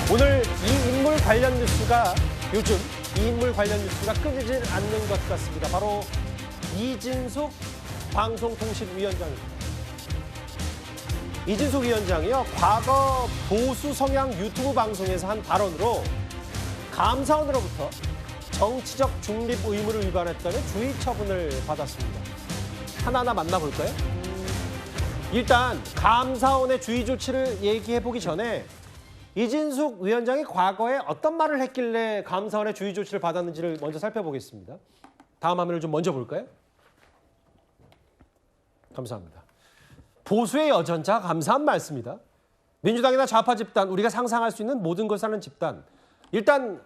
오늘 이 인물 관련 뉴스가 요즘 이 인물 관련 뉴스가 끊이질 않는 것 같습니다. 바로 이진숙 방송통신위원장입니다. 이진숙 위원장이요, 과거 보수 성향 유튜브 방송에서 한 발언으로 감사원으로부터 정치적 중립 의무를 위반했다며 주의 처분을 받았습니다. 하나하나 만나볼까요? 일단 감사원의 주의 조치를 얘기해보기 전에 이진숙 위원장이 과거에 어떤 말을 했길래 감사원의 주의 조치를 받았는지를 먼저 살펴보겠습니다. 다음 화면을 좀 먼저 볼까요? 감사합니다. 보수의 여전자 감사한 말씀이다. 민주당이나 좌파 집단, 우리가 상상할 수 있는 모든 것을 하는 집단. 일단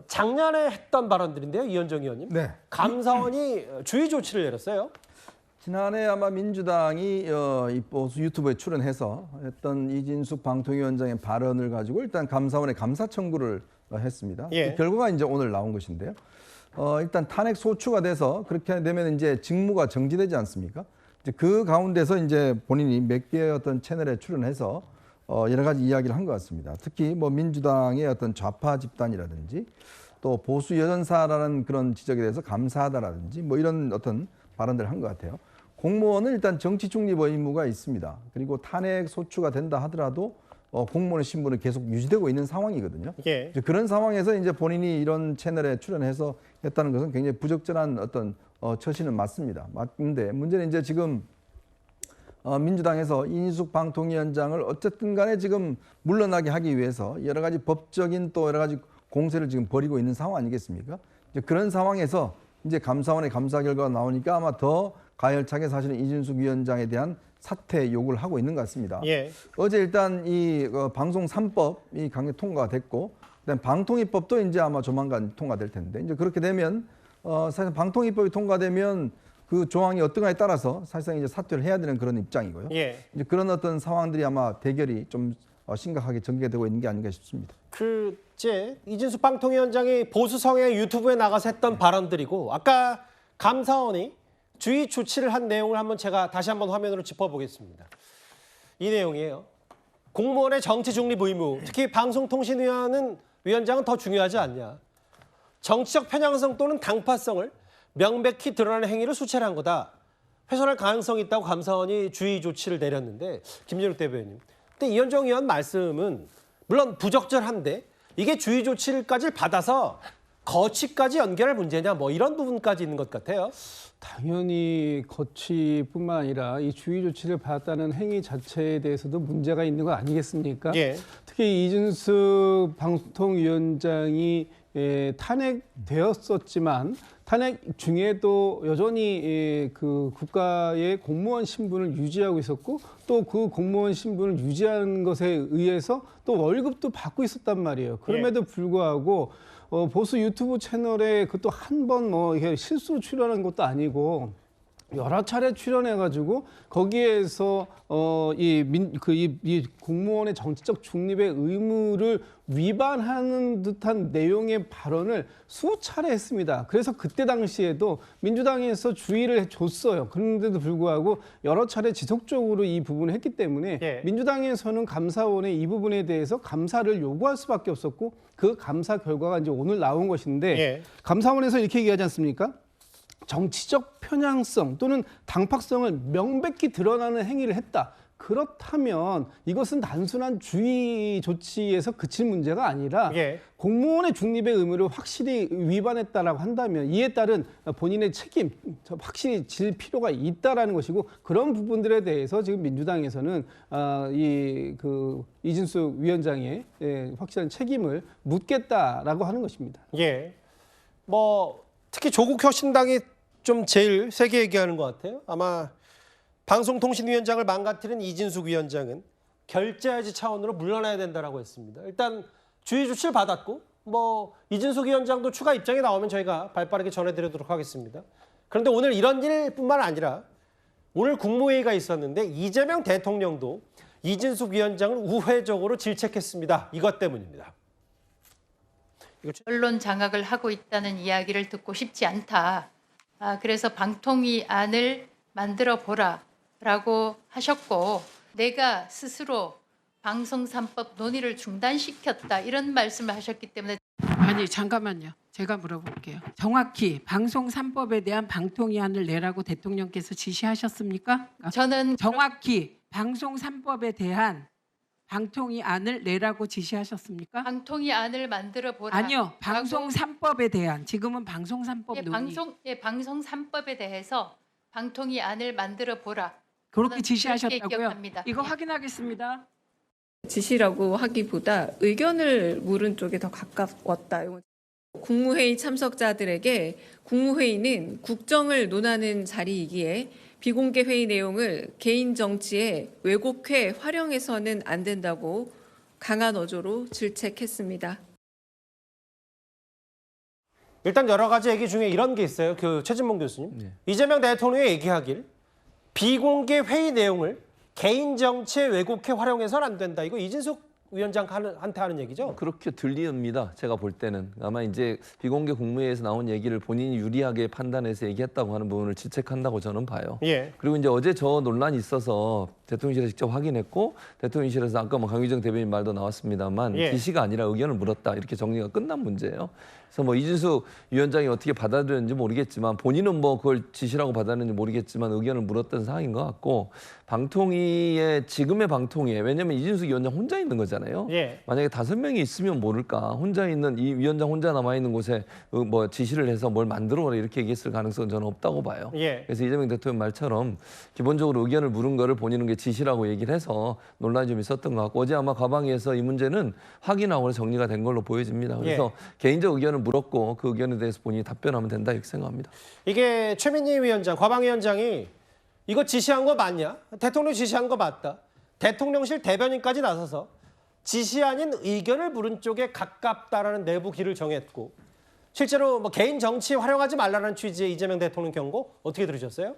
작년에 했던 발언들인데요, 이현정 의원님. 네. 감사원이 주의 조치를 내렸어요. 지난해 아마 민주당이 이 보수 유튜브에 출연해서 했던 이진숙 방통위원장의 발언을 가지고 일단 감사원에 감사 청구를 했습니다. 예. 그 결과가 이제 오늘 나온 것인데요. 일단 탄핵 소추가 돼서 그렇게 되면 이제 직무가 정지되지 않습니까? 이제 그 가운데서 이제 본인이 몇 개의 어떤 채널에 출연해서 여러 가지 이야기를 한 것 같습니다. 특히 뭐 민주당의 어떤 좌파 집단이라든지 또 보수 여전사라는 그런 지적에 대해서 감사하다라든지 뭐 이런 어떤 발언들을 한 것 같아요. 공무원은 일단 정치 중립 의무가 있습니다. 그리고 탄핵 소추가 된다 하더라도 공무원의 신분은 계속 유지되고 있는 상황이거든요. 예. 그런 상황에서 이제 본인이 이런 채널에 출연해서 했다는 것은 굉장히 부적절한 어떤 처신은 맞습니다. 맞는데 문제는 이제 지금 민주당에서 이진숙 방통위원장을 어쨌든 간에 지금 물러나게 하기 위해서 여러 가지 법적인 또 여러 가지 공세를 지금 벌이고 있는 상황 아니겠습니까? 이제 그런 상황에서 이제 감사원의 감사 결과가 나오니까 아마 더 가열차게 사실은 이진숙 위원장에 대한 사퇴 요구를 하고 있는 것 같습니다. 예. 어제 일단 이 방송 3법이 강력 통과가 됐고, 그다음 방통위법도 이제 아마 조만간 통과될 텐데, 이제 그렇게 되면 사실 방통위법이 통과되면 그 조항이 어떤가에 따라서 사실상 이제 사퇴를 해야 되는 그런 입장이고요. 예. 이제 그런 어떤 상황들이 아마 대결이 좀 심각하게 전개되고 있는 게 아닌가 싶습니다. 이제 이진숙 방통위원장이 보수 성향 유튜브에 나가서 했던 발언들이고, 아까 감사원이 주의 조치를 한 내용을 한번 제가 다시 한번 화면으로 짚어보겠습니다. 이 내용이에요. 공무원의 정치 중립 의무, 특히 방송통신위원장은 더 중요하지 않냐. 정치적 편향성 또는 당파성을 명백히 드러나는 행위를 수차례 한 거다. 훼손할 가능성이 있다고 감사원이 주의 조치를 내렸는데, 김진욱 대변인. 근데 이현정 의원 말씀은 물론 부적절한데 이게 주의 조치까지 받아서 거치까지 연결할 문제냐, 뭐 이런 부분까지 있는 것 같아요. 당연히 거치뿐만 아니라 이 주의 조치를 받았다는 행위 자체에 대해서도 문제가 있는 거 아니겠습니까? 예. 특히 이준숙 방통위원장이 탄핵되었었지만 탄핵 중에도 여전히 그 국가의 공무원 신분을 유지하고 있었고 또 그 공무원 신분을 유지하는 것에 의해서 또 월급도 받고 있었단 말이에요. 그럼에도 불구하고 보수 유튜브 채널에 그것도 한 번 뭐 이게 실수로 출연한 것도 아니고 여러 차례 출연해가지고 거기에서 이 공무원의 정치적 중립의 의무를 위반하는 듯한 내용의 발언을 수차례 했습니다. 그래서 그때 당시에도 민주당에서 주의를 줬어요. 그런데도 불구하고 여러 차례 지속적으로 이 부분을 했기 때문에 예. 민주당에서는 감사원의 이 부분에 대해서 감사를 요구할 수밖에 없었고 그 감사 결과가 이제 오늘 나온 것인데 예. 감사원에서 이렇게 얘기하지 않습니까? 정치적 편향성 또는 당파성을 명백히 드러나는 행위를 했다. 그렇다면 이것은 단순한 주의 조치에서 그칠 문제가 아니라 예. 공무원의 중립의 의무를 확실히 위반했다라고 한다면 이에 따른 본인의 책임 확실히 질 필요가 있다라는 것이고 그런 부분들에 대해서 지금 민주당에서는 이진숙 위원장의 확실한 책임을 묻겠다라고 하는 것입니다. 예. 특히 조국 혁신당이 좀 제일 세게 얘기하는 것 같아요. 아마 방송통신위원장을 망가뜨린 이진숙 위원장은 결재해지 차원으로 물러나야 된다라고 했습니다. 일단 주의 조치를 받았고 이진숙 위원장도 추가 입장이 나오면 저희가 발빠르게 전해드리도록 하겠습니다. 그런데 오늘 이런 일뿐만 아니라 오늘 국무회의가 있었는데 이재명 대통령도 이진숙 위원장을 우회적으로 질책했습니다. 이것 때문입니다. 언론 장악을 하고 있다는 이야기를 듣고 싶지 않다. 그래서 방통위안을 만들어 보라라고 하셨고 내가 스스로 방송 3법 논의를 중단시켰다 이런 말씀을 하셨기 때문에 아니 잠깐만요. 제가 물어볼게요. 정확히 방송 3법에 대한 방통위안을 내라고 대통령께서 지시하셨습니까? 저는 정확히 방송 3법에 대한 방통위안을 내라고 지시하셨습니까? 방통위안을 만들어 보라. 아니요. 방송 3법에 대한 지금은 방송 3법 논의 방송 3법에 대해서 방통위안을 만들어 보라. 그렇게 저는 지시하셨다고요? 그렇게 기억합니다. 이거 예. 확인하겠습니다. 지시라고 하기보다 의견을 물은 쪽에 더 가까웠다. 국무회의 참석자들에게 국무회의는 국정을 논하는 자리이기에 비공개 회의 내용을 개인 정치에 왜곡해 활용해서는 안 된다고 강한 어조로 질책했습니다. 일단 여러 가지 얘기 중에 이런 게 있어요. 그 최진봉 교수님. 네. 이재명 대통령이 얘기하길 비공개 회의 내용을 개인 정치에 왜곡해 활용해서는 안 된다. 이거 이진숙 위원장한테 하는 얘기죠? 그렇게 들립니다. 제가 볼 때는 아마 이제 비공개 국무회의에서 나온 얘기를 본인이 유리하게 판단해서 얘기했다고 하는 부분을 지적한다고 저는 봐요. 예. 그리고 이제 어제 저 논란이 있어서 대통령실에 직접 확인했고 대통령실에서 아까 뭐 강유정 대변인 말도 나왔습니다만 예. 지시가 아니라 의견을 물었다 이렇게 정리가 끝난 문제예요. 그래서 뭐 이준숙 위원장이 어떻게 받아들였는지 모르겠지만 본인은 뭐 그걸 지시라고 받았는지 모르겠지만 의견을 물었던 상황인 것 같고 방통위의 지금의 방통위에 왜냐하면 이준숙 위원장 혼자 있는 거잖아요. 예. 만약에 5명이 있으면 모를까 혼자 있는 이 위원장 혼자 남아 있는 곳에 뭐 지시를 해서 뭘 만들어라 이렇게 얘기했을 가능성은 저는 없다고 봐요. 예. 그래서 이재명 대통령 말처럼 기본적으로 의견을 물은 거를 본인은 게 지시라고 얘기를 해서 논란이 좀 있었던 것 같고 어제 아마 과방위에서 이 문제는 확인하고 정리가 된 걸로 보여집니다. 그래서 개인적 의견을 물었고 그 의견에 대해서 본인이 답변하면 된다 이렇게 생각합니다. 이게 최민희 위원장, 과방위원장이 이거 지시한 거 맞냐? 대통령 지시한 거 맞다. 대통령실 대변인까지 나서서 지시 아닌 의견을 물은 쪽에 가깝다라는 내부 길을 정했고 실제로 뭐 개인 정치에 활용하지 말라는 취지의 이재명 대통령 경고 어떻게 들으셨어요?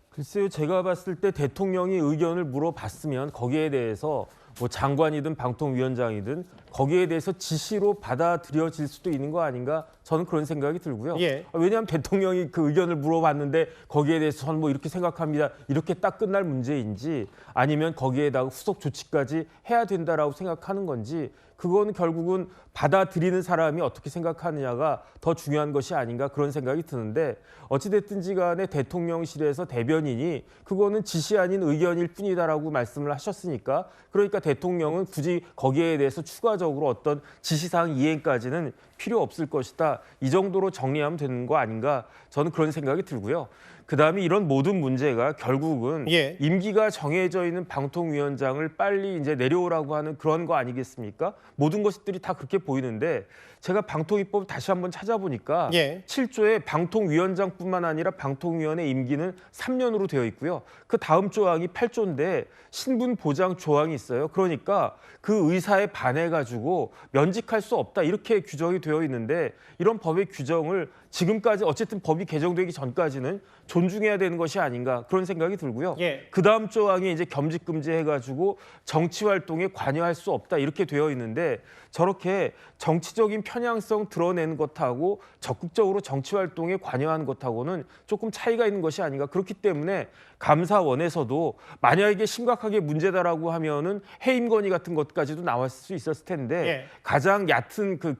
글쎄요, 제가 봤을 때 대통령이 의견을 물어봤으면 거기에 대해서 뭐 장관이든 방통위원장이든 거기에 대해서 지시로 받아들여질 수도 있는 거 아닌가 저는 그런 생각이 들고요. 예. 왜냐하면 대통령이 그 의견을 물어봤는데 거기에 대해서 저는 뭐 이렇게 생각합니다. 이렇게 딱 끝날 문제인지 아니면 거기에다가 후속 조치까지 해야 된다라고 생각하는 건지 그거는 결국은 받아들이는 사람이 어떻게 생각하느냐가 더 중요한 것이 아닌가 그런 생각이 드는데 어찌됐든지 간에 대통령실에서 대변인이 그거는 지시 아닌 의견일 뿐이다라고 말씀을 하셨으니까 그러니까 대통령은 굳이 거기에 대해서 추가적으로 어떤 지시사항 이행까지는 필요 없을 것이다. 이 정도로 정리하면 되는 거 아닌가 저는 그런 생각이 들고요. 그다음에 이런 모든 문제가 결국은 예. 임기가 정해져 있는 방통위원장을 빨리 이제 내려오라고 하는 그런 거 아니겠습니까? 모든 것들이 다 그렇게 보이는데 제가 방통위법 다시 한번 찾아보니까 예. 7조에 방통위원장뿐만 아니라 방통위원회 임기는 3년으로 되어 있고요. 그 다음 조항이 8조인데 신분 보장 조항이 있어요. 그러니까 그 의사에 반해가지고 면직할 수 없다 이렇게 규정이 되어 있는데 이런 법의 규정을 지금까지 어쨌든 법이 개정되기 전까지는 존중해야 되는 것이 아닌가 그런 생각이 들고요. 예. 그 다음 조항에 이제 겸직 금지해가지고 정치 활동에 관여할 수 없다 이렇게 되어 있는데 저렇게 정치적인 편향성 드러내는 것하고 적극적으로 정치 활동에 관여하는 것하고는 조금 차이가 있는 것이 아닌가 그렇기 때문에 감사원에서도 만약에 이게 심각하게 문제다라고 하면은 해임 건의 같은 것까지도 나왔을 수 있었을 텐데 예. 가장 얕은 그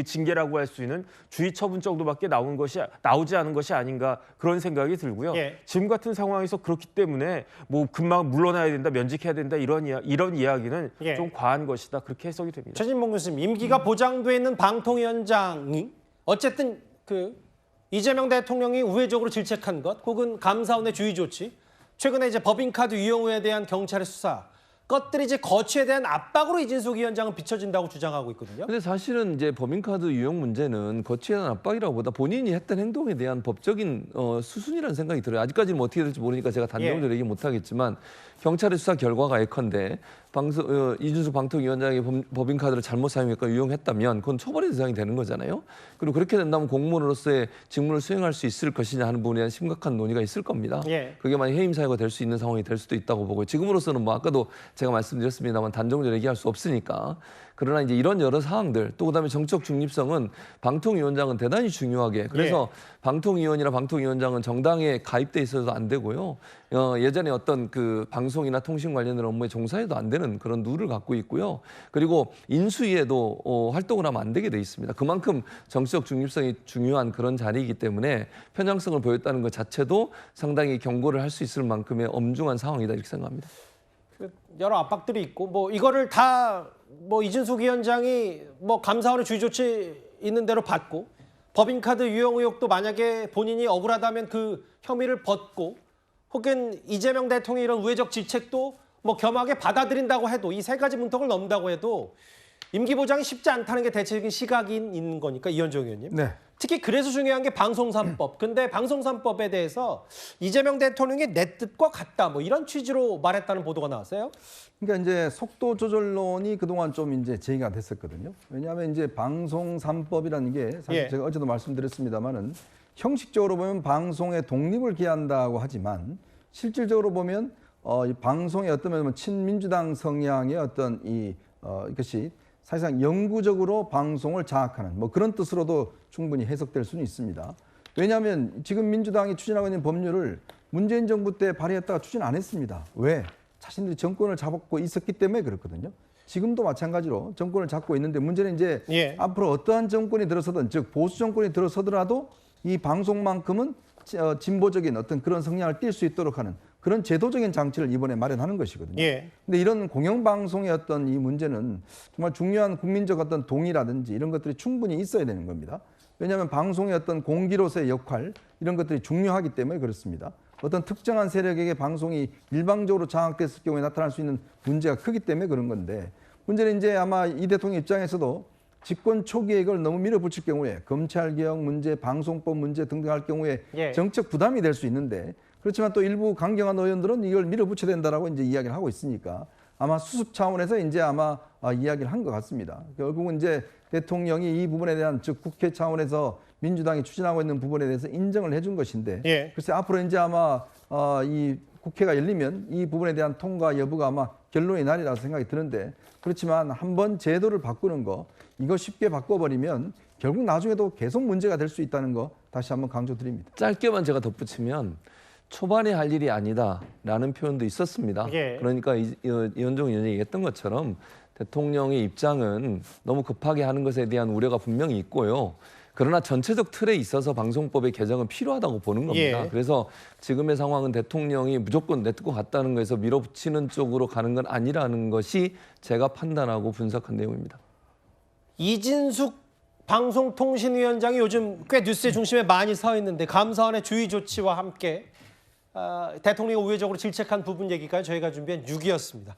징계라고 할 수 있는 주의 처분 정도밖에 나오지 않은 것이 아닌가 그런 생각이 들고요. 예. 지금 같은 상황에서 그렇기 때문에 뭐 금방 물러나야 된다, 면직해야 된다 이런 이야기는 예. 좀 과한 것이다 그렇게 해석이 됩니다. 최진봉 교수님, 임기가 보장돼 있는 방통위원장이 어쨌든 그 이재명 대통령이 우회적으로 질책한 것, 혹은 감사원의 주의 조치, 최근에 이제 법인카드 유용호에 대한 경찰의 수사, 것들이 이제 거취에 대한 압박으로 이진숙 위원장은 비춰진다고 주장하고 있거든요. 근데 사실은 이제 법인카드 유용 문제는 거치에 대한 압박이라고보다 본인이 했던 행동에 대한 법적인 수순이라는 생각이 들어요. 아직까지는 뭐 어떻게 될지 모르니까 제가 단정적으로 얘기 못하겠지만 경찰의 수사 결과가 예컨대 이준숙 방통위원장이 법인카드를 잘못 사용했거나 유용했다면 그건 처벌의 대상이 되는 거잖아요. 그리고 그렇게 된다면 공무원으로서의 직무를 수행할 수 있을 것이냐 하는 부분에 대한 심각한 논의가 있을 겁니다. 예. 그게 만약 해임 사유가 될 수 있는 상황이 될 수도 있다고 보고 지금으로서는 뭐 아까도 제가 말씀드렸습니다만 단정적으로 얘기할 수 없으니까 그러나 이제 이런 여러 사항들 또 그다음에 정치적 중립성은 방통위원장은 대단히 중요하게 그래서 방통위원이나 방통위원장은 정당에 가입돼 있어도 안 되고요. 예전에 어떤 그 방송이나 통신 관련된 업무에 종사해도 안 되는 그런 룰을 갖고 있고요. 그리고 인수위에도 활동을 하면 안 되게 돼 있습니다. 그만큼 정치적 중립성이 중요한 그런 자리이기 때문에 편향성을 보였다는 것 자체도 상당히 경고를 할 수 있을 만큼의 엄중한 상황이다 이렇게 생각합니다. 여러 압박들이 있고 뭐 이거를 다 뭐 이준숙 위원장이 뭐 감사원의 주의 조치 있는 대로 받고 법인카드 유용 의혹도 만약에 본인이 억울하다면 그 혐의를 벗고 혹은 이재명 대통령의 이런 우회적 질책도 뭐 겸하게 받아들인다고 해도 이 세 가지 문턱을 넘는다고 해도 임기 보장이 쉽지 않다는 게 대체적인 시각이 있는 거니까 이현정 의원님. 네. 특히 그래서 중요한 게 방송3법. 근데 방송3법에 대해서 이재명 대통령이 내 뜻과 같다 뭐 이런 취지로 말했다는 보도가 나왔어요. 그러니까 이제 속도 조절론이 그동안 좀 이제 제기가 됐었거든요. 왜냐하면 이제 방송 3법이라는 게 사실 예. 제가 어제도 말씀드렸습니다만은 형식적으로 보면 방송의 독립을 기한다고 하지만 실질적으로 보면 이 방송의 어떤 면에는 친민주당 성향의 어떤 이것이 사실상 영구적으로 방송을 장악하는 뭐 그런 뜻으로도 충분히 해석될 수는 있습니다. 왜냐하면 지금 민주당이 추진하고 있는 법률을 문재인 정부 때 발의했다가 추진 안 했습니다. 왜? 자신들이 정권을 잡고 있었기 때문에 그렇거든요. 지금도 마찬가지로 정권을 잡고 있는데 문제는 이제 예. 앞으로 어떠한 정권이 들어서든 즉 보수 정권이 들어서더라도 이 방송만큼은 진보적인 어떤 그런 성향을 띌 수 있도록 하는 그런 제도적인 장치를 이번에 마련하는 것이거든요. 예. 근데 이런 공영방송의 어떤 이 문제는 정말 중요한 국민적 어떤 동의라든지 이런 것들이 충분히 있어야 되는 겁니다. 왜냐하면 방송의 어떤 공기로서의 역할 이런 것들이 중요하기 때문에 그렇습니다. 어떤 특정한 세력에게 방송이 일방적으로 장악됐을 경우에 나타날 수 있는 문제가 크기 때문에 그런 건데 문제는 이제 아마 이 대통령 입장에서도 집권 초기에 이걸 너무 밀어붙일 경우에 검찰개혁 문제, 방송법 문제 등등 할 경우에 예. 정책 부담이 될 수 있는데 그렇지만 또 일부 강경한 의원들은 이걸 밀어붙여야 된다라고 이제 이야기를 하고 있으니까 아마 수습 차원에서 이제 아마 이야기를 한 것 같습니다. 결국은 이제 대통령이 이 부분에 대한 즉 국회 차원에서 민주당이 추진하고 있는 부분에 대해서 인정을 해준 것인데 예. 글쎄 앞으로 이제 아마 이 국회가 열리면 이 부분에 대한 통과 여부가 아마 결론이 나리라고 생각이 드는데 그렇지만 한번 제도를 바꾸는 거 이거 쉽게 바꿔버리면 결국 나중에도 계속 문제가 될 수 있다는 거 다시 한번 강조드립니다. 짧게만 제가 덧붙이면 초반에 할 일이 아니다라는 표현도 있었습니다. 예. 그러니까 이현종 의원이 얘기했던 것처럼 대통령의 입장은 너무 급하게 하는 것에 대한 우려가 분명히 있고요. 그러나 전체적 틀에 있어서 방송법의 개정은 필요하다고 보는 겁니다. 예. 그래서 지금의 상황은 대통령이 무조건 내 뜻과 같다는 거에서 밀어붙이는 쪽으로 가는 건 아니라는 것이 제가 판단하고 분석한 내용입니다. 이진숙 방송통신위원장이 요즘 꽤 뉴스의 중심에 많이 서 있는데 감사원의 주의 조치와 함께 대통령이 우회적으로 질책한 부분 얘기까지 저희가 준비한 6위였습니다.